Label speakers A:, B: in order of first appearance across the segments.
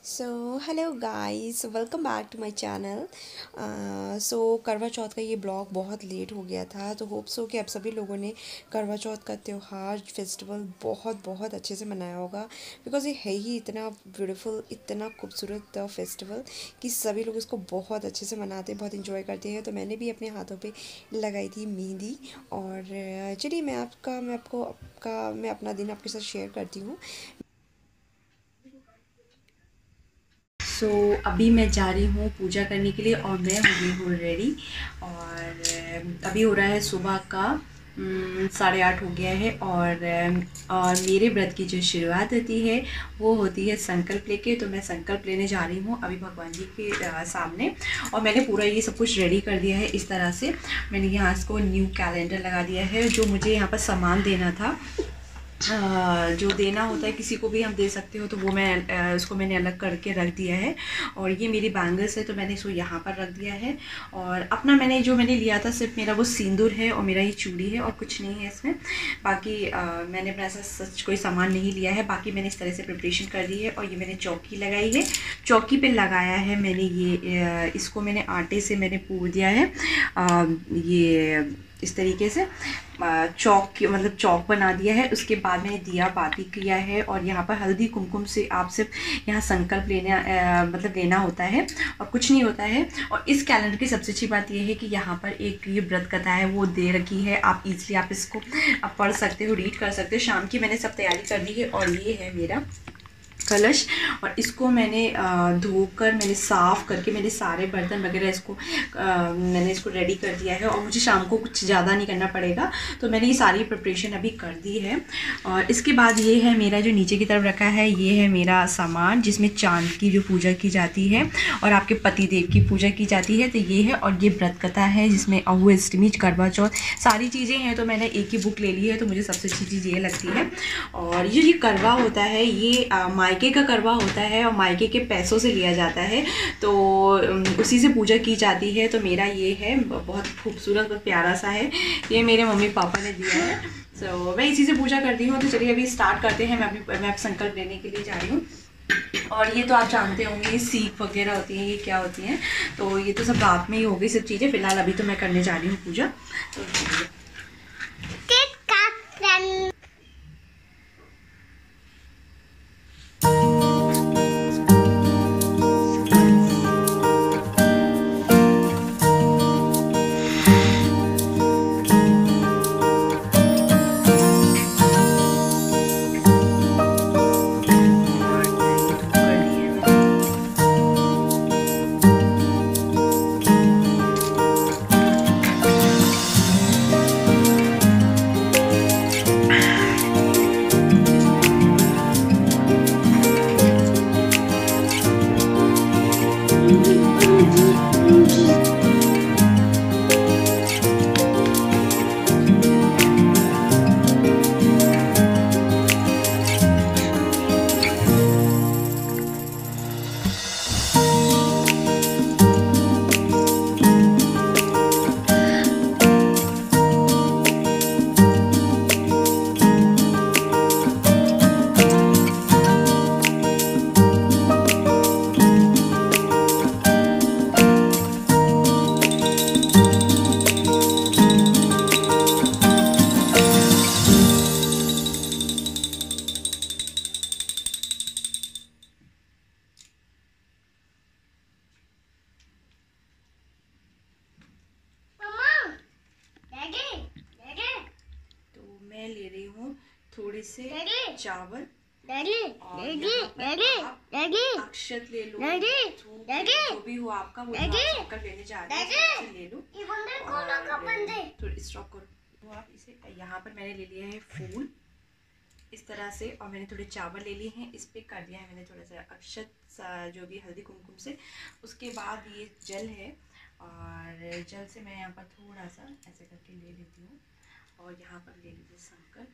A: So hello guys, welcome back to my channel. So Karva Chauth का ये blog बहुत late हो गया था, तो होप सो कि आप सभी लोगों ने करवा चौथ का त्यौहार फेस्टिवल बहुत बहुत अच्छे से मनाया होगा। बिकॉज़ ये है ही इतना ब्यूटीफुल, इतना खूबसूरत फेस्टिवल कि सभी लोग इसको बहुत अच्छे से मनाते हैं, बहुत इंजॉय करते हैं। तो मैंने भी अपने हाथों पे लगाई थी मेहंदी। और चलिए मैं अपना दिन आपके साथ शेयर करती हूँ। अभी मैं जा रही हूँ पूजा करने के लिए और मैं हो गई हूँ रेडी। और अभी हो रहा है सुबह का 8:30 हो गया है। और मेरे व्रत की जो शुरुआत होती है वो होती है संकल्प लेके। तो मैं संकल्प लेने जा रही हूँ अभी भगवान जी के सामने। और मैंने पूरा ये सब कुछ रेडी कर दिया है इस तरह से। मैंने यहाँ इसको न्यू कैलेंडर लगा दिया है। जो मुझे यहाँ पर सामान देना था, जो देना होता है किसी को भी हम दे सकते हो, तो वो मैं उसको मैंने अलग करके रख दिया है। और ये मेरी बैंगल्स है तो मैंने इसको यहाँ पर रख दिया है। और अपना मैंने लिया था सिर्फ मेरा वो सिंदूर है और मेरा ये चूड़ी है और कुछ नहीं है इसमें। बाकी मैंने अपना ऐसा सच कोई सामान नहीं लिया है। बाकी मैंने इस तरह से प्रिपरेशन कर दी है। और ये मैंने चौकी लगाई है, चौकी पे लगाया है मैंने ये इसको मैंने आटे से मैंने पूर दिया है। ये इस तरीके से मतलब चौक बना दिया है। उसके बाद मैंने दिया बाती किया है। और यहाँ पर हल्दी कुमकुम से आप सिर्फ यहाँ संकल्प लेना होता है और कुछ नहीं होता है। और इस कैलेंडर की सबसे अच्छी बात यह है कि यहाँ पर एक ये व्रत कथा है वो दे रखी है। आप इजीली आप इसको पढ़ सकते हो, रीड कर सकते हो। शाम की मैंने सब तैयारी कर दी है। और ये है मेरा कलश। और इसको मैंने धोकर मैंने साफ़ करके मैंने सारे बर्तन वगैरह मैंने इसको रेडी कर दिया है। और मुझे शाम को कुछ ज़्यादा नहीं करना पड़ेगा, तो मैंने ये सारी प्रिपरेशन अभी कर दी है। और इसके बाद ये है मेरा जो नीचे की तरफ रखा है, ये है मेरा सामान जिसमें चांद की जो पूजा की जाती है और आपके पति देव की पूजा की जाती है। तो ये है। और ये व्रत कथा है जिसमें अहू अष्टमी, करवा चौथ सारी चीज़ें हैं। तो मैंने एक ही बुक ले ली है, तो मुझे सबसे अच्छी चीज़ ये लगती है। और ये करवा होता है, ये मायके का करवा होता है और मायके के पैसों से लिया जाता है, तो उसी से पूजा की जाती है। तो मेरा ये है, बहुत खूबसूरत और प्यारा सा है। ये मेरे मम्मी पापा ने दिया है। तो मैं इसी से पूजा करती हूँ। तो चलिए अभी स्टार्ट करते हैं। मैं संकल्प लेने के लिए जा रही हूँ। और ये तो आप जानते होंगे, ये सीख वगैरह होती हैं, ये क्या होती हैं, तो ये तो सब रात में ही हो गई सब चीज़ें। फिलहाल अभी तो मैं करने जा रही हूँ पूजा। तो मैं ले रही हूँ थोड़े से चावल और अक्षत ले लो, जो भी हो आपका, वो संकल्प लेने जा रहे हैं ले लो। थोड़ी स्टॉप करो। तो आप इसे यहाँ पर मैंने ले लिया है फूल, इस तरह से। और मैंने थोड़े चावल ले लिए हैं, इस पर कर दिया है मैंने थोड़ा सा अक्षत जो भी हल्दी कुमकुम से। उसके बाद ये जल है, और जल से मैं यहाँ पर थोड़ा सा ऐसे करके ले लेती हूँ, और यहाँ पर ले लीजिए शंकर।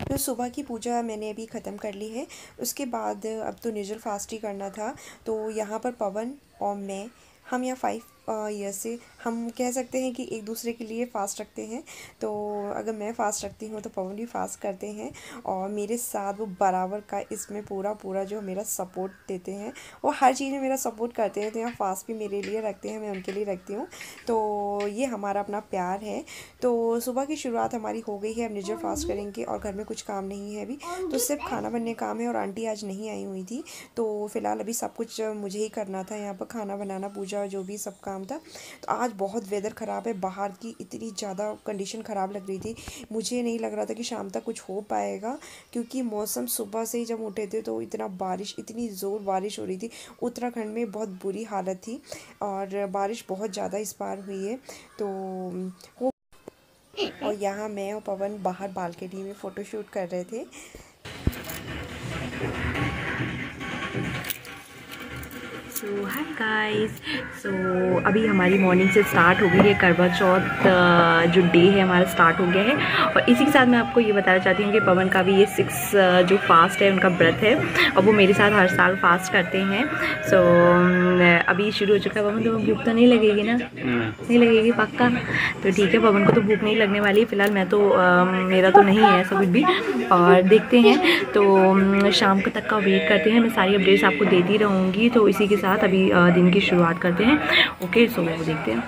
B: तो सुबह की पूजा मैंने अभी ख़त्म कर ली है। उसके बाद अब तो निर्जल फास्ट ही करना था। तो यहाँ पर पवन और मैं, हम यहाँ 5 ईयर से हम कह सकते हैं कि एक दूसरे के लिए फ़ास्ट रखते हैं। तो अगर मैं फ़ास्ट रखती हूँ तो पवन भी फ़ास्ट करते हैं, और मेरे साथ वो बराबर का इसमें पूरा पूरा जो मेरा सपोर्ट देते हैं। वो हर चीज़ में मेरा सपोर्ट करते हैं, तो यहाँ फ़ास्ट भी मेरे लिए रखते हैं, मैं उनके लिए रखती हूँ। तो ये हमारा अपना प्यार है। तो सुबह की शुरुआत हमारी हो गई है, अब निर्जल फास्ट करेंगे, और घर में कुछ काम नहीं है अभी, तो सिर्फ खाना बनने काम है। और आंटी आज नहीं आई हुई थी, तो फ़िलहाल अभी सब कुछ मुझे ही करना था, यहाँ पर खाना बनाना, पूजा, जो भी सब काम था। तो आज बहुत वेदर ख़राब है, बाहर की इतनी ज़्यादा कंडीशन ख़राब लग रही थी। मुझे नहीं लग रहा था कि शाम तक कुछ हो पाएगा, क्योंकि मौसम सुबह से ही जब उठे थे तो इतना बारिश, इतनी ज़ोर बारिश हो रही थी। उत्तराखंड में बहुत बुरी हालत थी, और बारिश बहुत ज़्यादा इस बार हुई है। तो वो, और यहाँ मैं और पवन बाहर बालकनी में फ़ोटोशूट कर रहे थे।
A: सो हाय गाइस, सो अभी हमारी मॉर्निंग से स्टार्ट हो गई है करवा चौथ, जो डे है हमारा स्टार्ट हो गया है। और इसी के साथ मैं आपको ये बताना चाहती हूँ कि पवन का भी ये 6 जो फास्ट है उनका व्रत है, और वो मेरे साथ हर साल फास्ट करते हैं। सो अभी शुरू हो चुका है। पवन, तो भूख तो नहीं लगेगी ना? नहीं लगेगी पक्का? तो ठीक है, पवन को तो भूख नहीं लगने वाली। फ़िलहाल मैं तो मेरा तो नहीं है ऐसा कुछ भी, और देखते हैं। तो शाम तक का वेट करते हैं, मैं सारी अपडेट्स आपको देती रहूँगी। तो इसी के साथ अभी दिन की शुरुआत करते हैं। ओके, सो वो देखते हैं।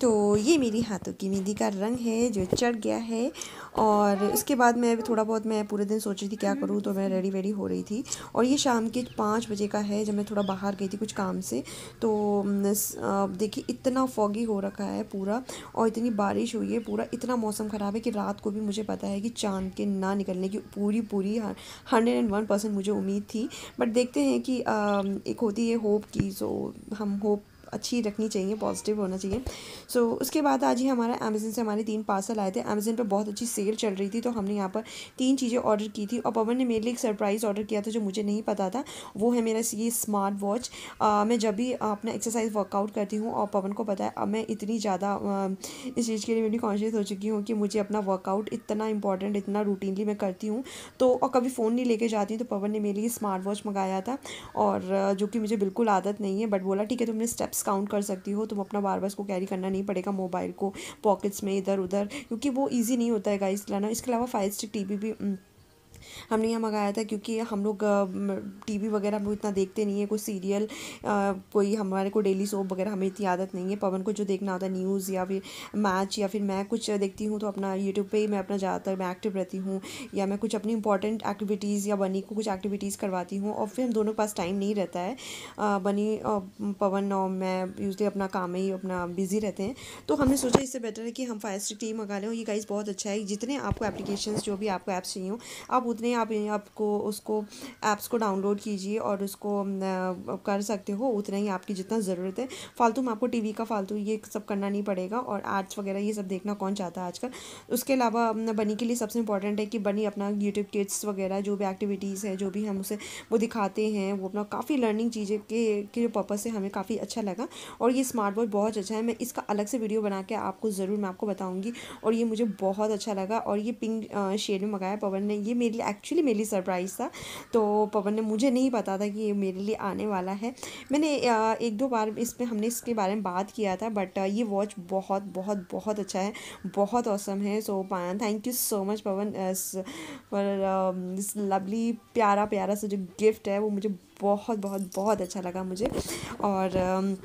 B: तो ये मेरी हाथों की मेहंदी का रंग है जो चढ़ गया है। और इसके बाद मैं थोड़ा बहुत, मैं पूरे दिन सोच रही थी क्या करूँ, तो मैं रेडी वेडी हो रही थी। और ये शाम के 5 बजे का है, जब मैं थोड़ा बाहर गई थी कुछ काम से। तो देखिए इतना फॉगी हो रखा है पूरा, और इतनी बारिश हुई है, पूरा इतना मौसम ख़राब है कि रात को भी मुझे पता है कि चाँद के ना निकलने की पूरी 101% मुझे उम्मीद थी। बट देखते हैं कि एक होती है होप की, सो हम होप अच्छी रखनी चाहिए, पॉजिटिव होना चाहिए। सो उसके बाद आज ही हमारा अमेज़न से हमारे 3 पार्सल आए थे। अमेज़न पे बहुत अच्छी सेल चल रही थी, तो हमने यहाँ पर 3 चीज़ें ऑर्डर की थी। और पवन ने मेरे लिए एक सरप्राइज़ ऑर्डर किया था जो मुझे नहीं पता था। वो है मेरा ये स्मार्ट वॉच। मैं जब भी अपना एक्सरसाइज वर्कआउट करती हूँ, और पवन को पता है, अब मैं इतनी ज़्यादा इस चीज़ के लिए मेरी कॉन्शियस हो चुकी हूँ कि मुझे अपना वर्कआउट इतना इंपॉर्टेंट, इतना रूटीनली मैं करती हूँ। तो और कभी फ़ोन नहीं लेके जाती हूँ, तो पवन ने मेरे लिए स्मार्ट वॉच मंगाया था, और जो कि मुझे बिल्कुल आदत नहीं है। बट बोला ठीक है, तुमने स्टेप्स काउंट कर सकती हो, तुम अपना बार बार इसको कैरी करना नहीं पड़ेगा, मोबाइल को पॉकेट्स में इधर उधर, क्योंकि वो ईजी नहीं होता है गाइस लाना। इसके अलावा 5 स्टिक टीवी भी हमने यहाँ मंगाया था, क्योंकि हम लोग टीवी वगैरह हम लोग इतना देखते नहीं है, कोई सीरियल, कोई हमारे को डेली सोप वगैरह हमें इतनी आदत नहीं है। पवन को जो देखना होता है न्यूज़ या फिर मैच, या फिर मैं कुछ देखती हूँ तो अपना यूट्यूब पे ही मैं अपना ज़्यादातर मैं एक्टिव रहती हूँ, या मैं कुछ अपनी इंपॉर्टेंट एक्टिविटीज़, या बनी को कुछ एक्टिविटीज़ करवाती हूँ। और फिर हम दोनों के पास टाइम नहीं रहता है, बनी पवन और मैं यूजली अपना काम में ही अपना बिजी रहते हैं। तो हमने सोचा इससे बेटर है कि हम 5 स्टिक टीवी मंगा लें। और ये गाइस बहुत अच्छा है, जितने आपको एप्लीकेशंस, जो भी आपको ऐप्स चाहिए आप उतने आपको उसको ऐप्स को डाउनलोड कीजिए, और उसको कर सकते हो उतना ही आपकी जितना ज़रूरत है। फालतू में आपको टीवी का फालतू ये सब करना नहीं पड़ेगा, और एड्स वगैरह ये सब देखना कौन चाहता है आजकल। उसके अलावा बनी के लिए सबसे इंपॉर्टेंट है कि बनी अपना यूट्यूब किड्स वगैरह जो भी एक्टिविटीज़ है, जो भी हम उसे वो दिखाते हैं, वो अपना काफ़ी लर्निंग चीज़ें के जो पर्पज़ से हमें काफ़ी अच्छा लगा। और ये स्मार्ट वॉच बहुत अच्छा है, मैं इसका अलग से वीडियो बना के आपको ज़रूर मैं आपको बताऊँगी। और ये मुझे बहुत अच्छा लगा, और ये पिंक शेड में मंगाया पवन ने। ये मेरे लिए एक्चुअली मेरे लिए सरप्राइज़ था, तो पवन ने, मुझे नहीं पता था कि ये मेरे लिए आने वाला है। मैंने 1-2 बार इसमें हमने इसके बारे में बात किया था, बट ये वॉच बहुत बहुत बहुत अच्छा है, बहुत ऑसम है। So thank you so much Pawan for this lovely प्यारा प्यारा सा जो गिफ्ट है, वो मुझे बहुत बहुत बहुत अच्छा लगा मुझे। और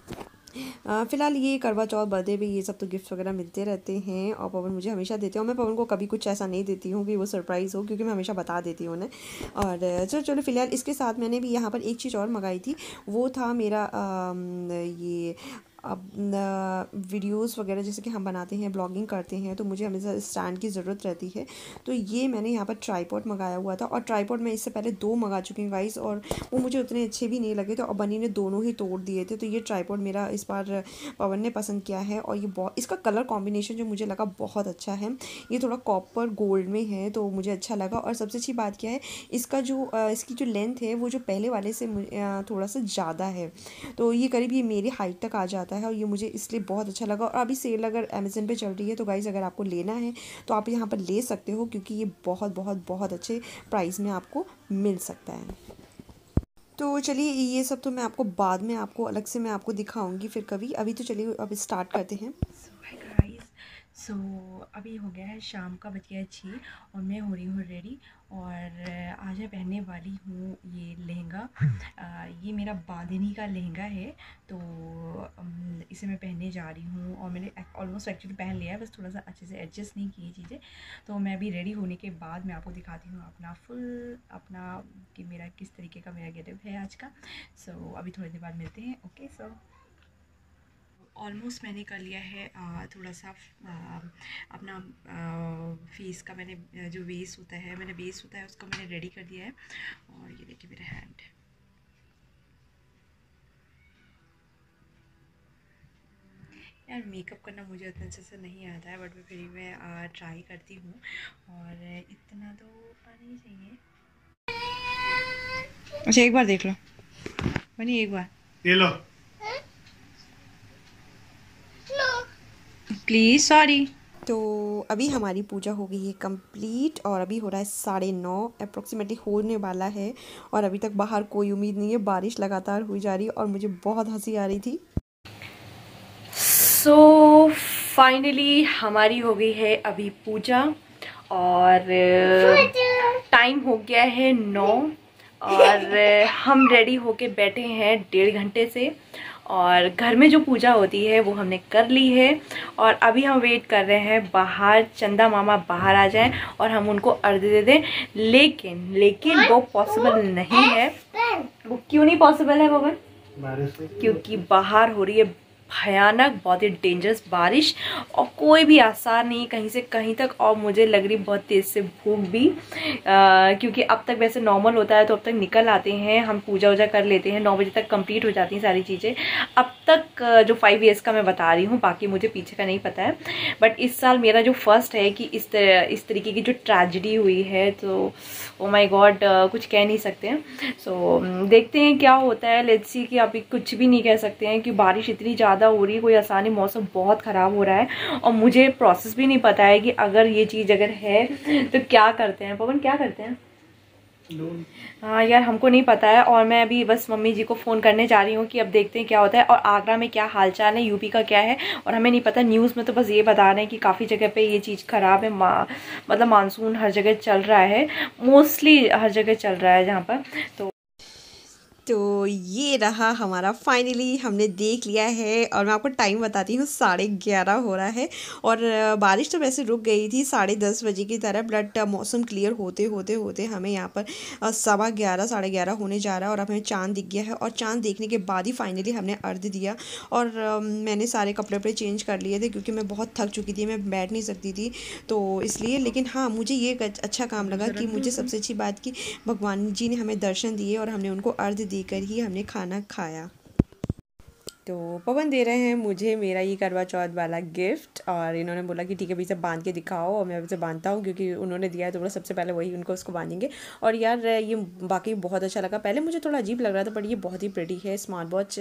B: फ़िलहाल ये करवा चौथ, बर्थडे पे ये सब तो गिफ्ट वगैरह मिलते रहते हैं, और पवन मुझे हमेशा देते हैं। और मैं पवन को कभी कुछ ऐसा नहीं देती हूँ कि वो सरप्राइज़ हो, क्योंकि मैं हमेशा बता देती हूँ उन्हें। और चलो फ़िलहाल इसके साथ मैंने भी यहाँ पर एक चीज़ और मंगाई थी, वो था मेरा ये अब वीडियोस वगैरह जैसे कि हम बनाते हैं, ब्लॉगिंग करते हैं, तो मुझे हमेशा स्टैंड की ज़रूरत रहती है। तो ये मैंने यहाँ पर ट्राईपॉड मंगाया हुआ था, और ट्राईपॉड मैं इससे पहले 2 मंगा चुकी हूँ गाइस, और वो मुझे उतने अच्छे भी नहीं लगे, तो अब बनी ने दोनों ही तोड़ दिए थे। तो ये ट्राईपॉड मेरा इस बार पवन ने पसंद किया है, और ये बहुत, इसका कलर कॉम्बिनेशन जो मुझे लगा बहुत अच्छा है। ये थोड़ा कॉपर गोल्ड में है, तो मुझे अच्छा लगा। और सबसे अच्छी बात क्या है, इसका जो इसकी जो लेंथ है वो जो पहले वाले से थोड़ा सा ज़्यादा है, तो ये करीब ये मेरी हाइट तक आ जाता है, और ये मुझे इसलिए बहुत अच्छा लगा। और अभी सेल अगर अमेज़न पे चल रही है, तो गाइज़ अगर आपको लेना है तो आप यहाँ पर ले सकते हो, क्योंकि ये बहुत बहुत बहुत अच्छे प्राइस में आपको मिल सकता है। तो चलिए, ये सब तो मैं आपको बाद में आपको अलग से मैं आपको दिखाऊंगी फिर कभी। अभी तो चलिए अब स्टार्ट करते हैं।
A: सो अभी हो गया है शाम का, बज गया है 6 और मैं हो रही हूँ रेडी। और आज मैं पहनने वाली हूँ ये लहंगा। ये मेरा बांधनी का लहंगा है, तो इसे मैं पहनने जा रही हूँ। और मैंने ऑलमोस्ट एक्चुअली पहन लिया है, बस थोड़ा सा अच्छे से एडजस्ट नहीं की चीज़ें। तो मैं अभी रेडी होने के बाद मैं आपको दिखाती हूँ अपना अपना कि मेरा किस तरीके का मेरा गेटअप है आज का। सो अभी थोड़ी देर बाद मिलते हैं। ओके, सो ऑलमोस्ट मैंने कर लिया है थोड़ा सा अपना फेस का, मैंने जो बेस होता है, उसका मैंने रेडी कर दिया है। और ये देखिए मेरा हैंड। यार मेकअप करना मुझे उतना अच्छे से नहीं आता है, बट फिर भी मैं ट्राई करती हूँ। और इतना तो आना ही चाहिए। अच्छा एक बार देख लो बनी, एक बार ये लो प्लीज़, सॉरी।
B: तो अभी हमारी पूजा हो गई है कंप्लीट, और अभी हो रहा है 9:30 अप्रोक्सीमेटली होने वाला है। और अभी तक बाहर कोई उम्मीद नहीं है, बारिश लगातार हुई जा रही है, और मुझे बहुत हंसी आ रही थी।
A: सो फाइनली हमारी हो गई है अभी पूजा, और टाइम हो गया है 9, और हम रेडी होके बैठे हैं 1.5 घंटे से। और घर में जो पूजा होती है वो हमने कर ली है, और अभी हम वेट कर रहे हैं बाहर, चंदा मामा बाहर आ जाएं और हम उनको अर्घ्य दे दें। लेकिन वो पॉसिबल नहीं है। वो क्यों नहीं पॉसिबल है बबन? क्योंकि बाहर हो रही है भयानक, बहुत ही डेंजरस बारिश, और कोई भी आसार नहीं कहीं से कहीं तक। और मुझे लग रही बहुत तेज से भूख भी, क्योंकि अब तक वैसे नॉर्मल होता है तो अब तक निकल आते हैं, हम पूजा वूजा कर लेते हैं, 9 बजे तक कंप्लीट हो जाती हैं सारी चीज़ें। अब तक जो 5 ईयर्स का मैं बता रही हूँ, बाकी मुझे पीछे का नहीं पता है। बट इस साल मेरा जो फर्स्ट है कि इस तरीके की जो ट्रेजेडी हुई है, तो ओ माय गॉड, कुछ कह नहीं सकते हैं। सो देखते हैं क्या होता है, लेट्स सी। कि अभी कुछ भी नहीं कह सकते हैं कि बारिश इतनी ज़्यादा हो रही है, कोई आसानी, मौसम बहुत ख़राब हो रहा है। और मुझे प्रोसेस भी नहीं पता है कि अगर ये चीज़ अगर है तो क्या करते हैं। पवन क्या करते हैं? हाँ यार, हमको नहीं पता है। और मैं अभी बस मम्मी जी को फ़ोन करने जा रही हूँ कि अब देखते हैं क्या होता है, और आगरा में क्या हालचाल है, यूपी का क्या है, और हमें नहीं पता। न्यूज़ में तो बस ये बता रहे हैं कि काफ़ी जगह पे ये चीज़ ख़राब है। मतलब मानसून हर जगह चल रहा है, मोस्टली हर जगह चल रहा है जहाँ पर।
B: तो ये रहा हमारा, फाइनली हमने देख लिया है। और मैं आपको टाइम बताती हूँ, 11:30 हो रहा है। और बारिश तो वैसे रुक गई थी 10:30 बजे की तरह, बट मौसम क्लियर होते होते होते हमें यहाँ पर 11:15 11:30 होने जा रहा है, और अब हमें चाँद दिख गया है। और चाँद देखने के बाद ही फाइनली हमने अर्घ्य दिया। और मैंने सारे कपड़े वपड़े चेंज कर लिए थे, क्योंकि मैं बहुत थक चुकी थी, मैं बैठ नहीं सकती थी, तो इसलिए। लेकिन हाँ, मुझे ये अच्छा काम लगा कि मुझे सबसे अच्छी बात कि भगवान जी ने हमें दर्शन दिए, और हमने उनको अर्घ्य देकर ही हमने खाना खाया। तो पवन दे रहे हैं मुझे मेरा ये करवा चौथ वाला गिफ्ट, और इन्होंने बोला कि ठीक है, अभी से बांध के दिखाओ, और मैं अभी से बांधता हूँ, क्योंकि उन्होंने दिया है तो बोला सबसे पहले वही उनको उसको बांधेंगे। और यार ये बाकी बहुत अच्छा लगा। पहले मुझे थोड़ा अजीब लग रहा था, बट ये बहुत ही प्रिटी है स्मार्ट वॉच।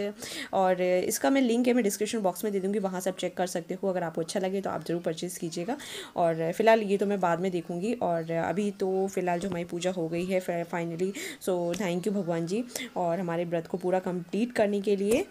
B: और इसका मैं लिंक है, मैं डिस्क्रिप्शन बॉक्स में दे दूँगी, वहाँ से आप चेक कर सकते हो। अगर आपको अच्छा लगे तो आप ज़रूर परचेज़ कीजिएगा। और फिलहाल ये तो मैं बाद में देखूँगी। और अभी तो फ़िलहाल जो हमारी पूजा हो गई है फाइनली। सो थैंक यू भगवान जी, और हमारे व्रत को पूरा कंप्लीट करने के लिए।